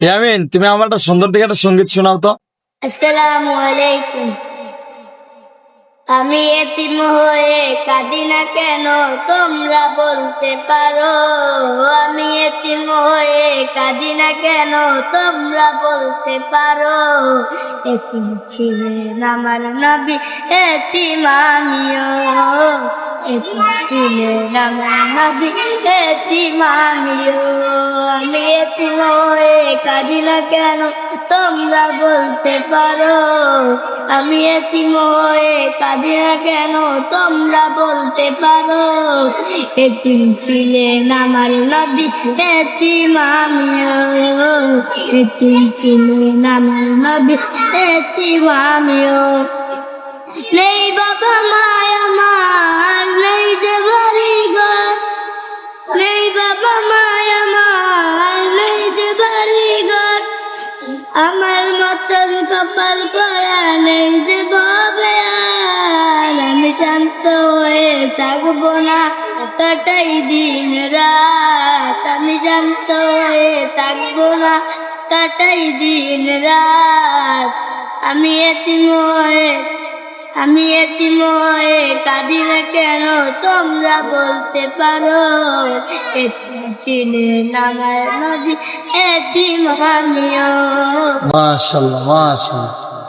ইয়ামিন, তুমি আমার একটা সুন্দর দিকে একটা সঙ্গীত শোনাও তো। আসসালামু আলাইকুম। আমি এতিম হয়ে কাঁদি না কেন তোমরা বলতে পারো। আমি এতিম হয়ে কাঁদি না কেন তোমরা বলতে পারো। এতিম ছিলেন আমার নবী, এতিম আমিও। এতিম ছিলেন আমার নবী, এতিম আমিও। আমি এতিম হয়ে কাঁদি না কেন তোমরা বলতে পারো। আমি এতিম হয়ে কাঁদি না কেন তোমরা বলতে পারো। এতিম ছিলেন আমার নবী, এতিম আমিও। এতিম ছিলেন আমার নবী, এতিম আমিও। নেই বাবা মায় আমার, নেই যে বাড়ি ঘর। নেই বাবা মায় আমার, নেই যে বাড়ি ঘর। আমার মতন কপাল পরা নেই যে ভবে আর। আমি শান্ত হয়ে থাকবো না, কাটাই দিন রাত। আমি শান্ত হয়ে থাকবো না, কাটাই দিন রাত। আমি এতিম হয়ে কাঁদি না কেন তোমরা বলতে পারো। এতিম ছিলেন আমার নবী, এতিম আমিও। মাশাআল্লাহ, মাশাআল্লাহ।